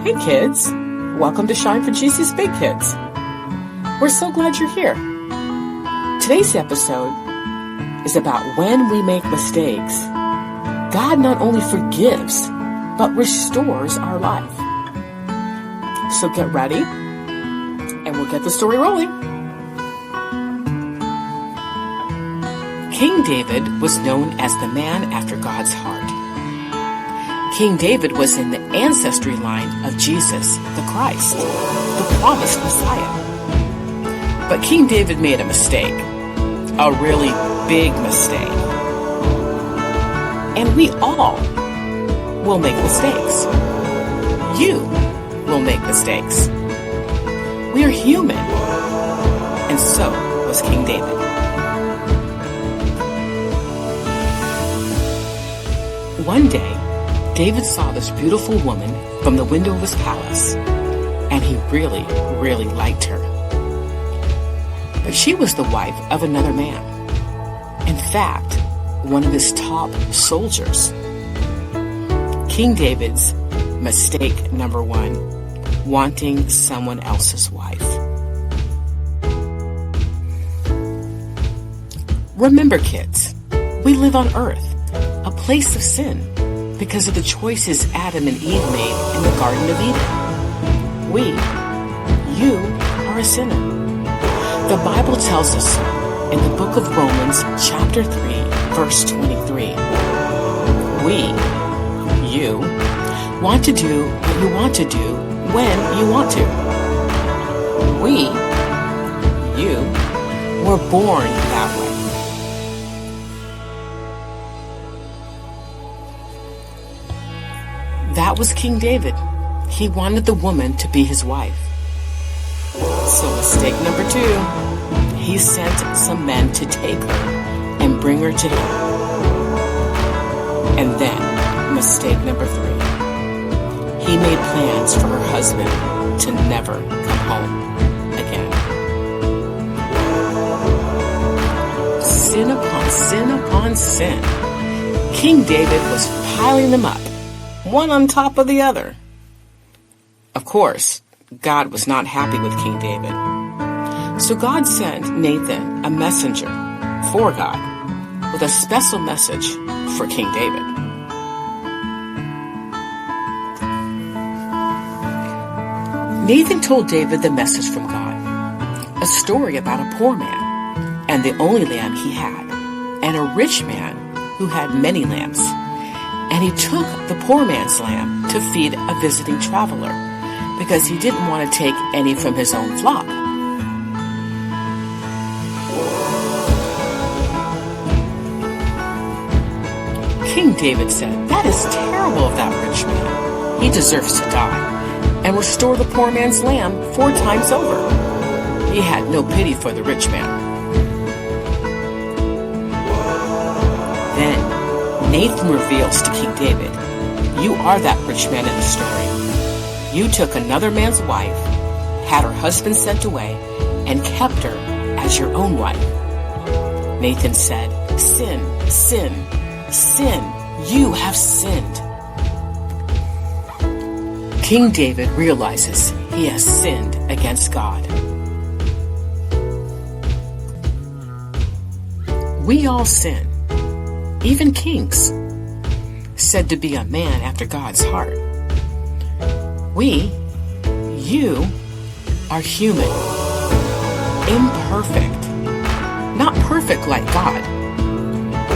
Hey kids, welcome to Shine for Jesus Big Kids. We're so glad you're here. Today's episode is about when we make mistakes. God not only forgives, but restores our life. So get ready, and we'll get the story rolling. King David was known as the man after God's heart. King David was in the ancestry line of Jesus, the Christ, the promised Messiah. But King David made a mistake, a really big mistake. And we all will make mistakes. You will make mistakes. We are human, and so was King David. One day, David saw this beautiful woman from the window of his palace, and he really, really liked her. But she was the wife of another man. In fact, one of his top soldiers. King David's mistake number one, wanting someone else's wife. Remember, kids, we live on earth, a place of sin, because of the choices Adam and Eve made in the Garden of Eden. You are a sinner. The Bible tells us so in the book of Romans, chapter 3, verse 23. You, want to do what you want to do when you want to. You, were born that way. That was King David. He wanted the woman to be his wife. So mistake number two, he sent some men to take her and bring her to him. And then, mistake number three, he made plans for her husband to never come home again. Sin upon sin upon sin. King David was piling them up, one on top of the other. Of course, God was not happy with King David. So God sent Nathan, a messenger for God, with a special message for King David. Nathan told David the message from God, a story about a poor man and the only lamb he had, and a rich man who had many lambs. And he took the poor man's lamb to feed a visiting traveler because he didn't want to take any from his own flock. King David said, "That is terrible of that rich man. He deserves to die, and restore the poor man's lamb 4 times over." He had no pity for the rich man. Then Nathan reveals to King David, "You are that rich man in the story. You took another man's wife, had her husband sent away, and kept her as your own wife." Nathan said, "Sin, sin, sin. You have sinned." King David realizes he has sinned against God. We all sin. Even kings, said to be a man after God's heart. You, are human, imperfect, not perfect like God.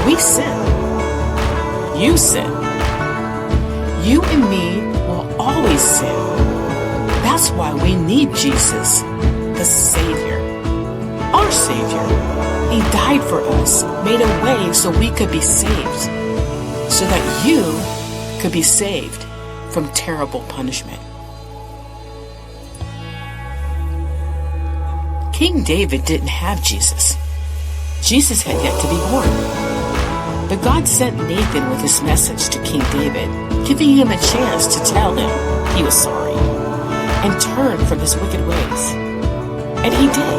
We sin. You sin. You and me will always sin. That's why we need Jesus, the Savior, our Savior. He died for us, made a way so we could be saved, so that you could be saved from terrible punishment. King David didn't have Jesus. Jesus had yet to be born. But God sent Nathan with his message to King David, giving him a chance to tell him he was sorry and turn from his wicked ways. And he did,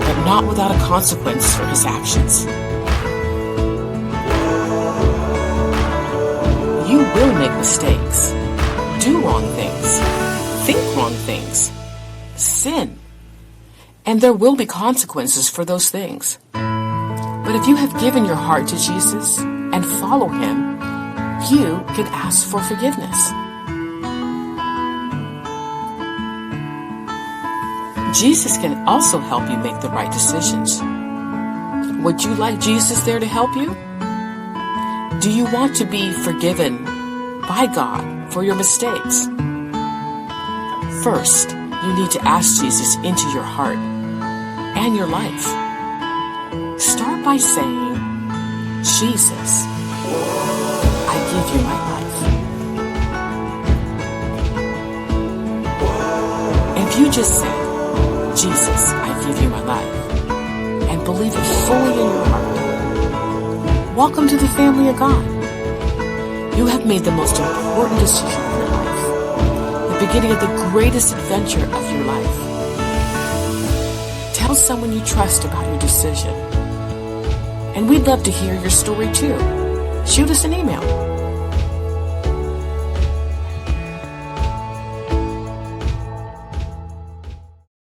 but not without a consequence for his actions. You will make mistakes, do wrong things, think wrong things, sin. And there will be consequences for those things. But if you have given your heart to Jesus and follow him, you can ask for forgiveness. Jesus can also help you make the right decisions. Would you like Jesus there to help you? Do you want to be forgiven by God for your mistakes? First, you need to ask Jesus into your heart and your life. Start by saying, Jesus, I give you my life. If you just said, Jesus, I give you my life, and believe it fully in your heart, welcome to the family of God. You have made the most important decision of your life, the beginning of the greatest adventure of your life. Tell someone you trust about your decision. And we'd love to hear your story too. Shoot us an email.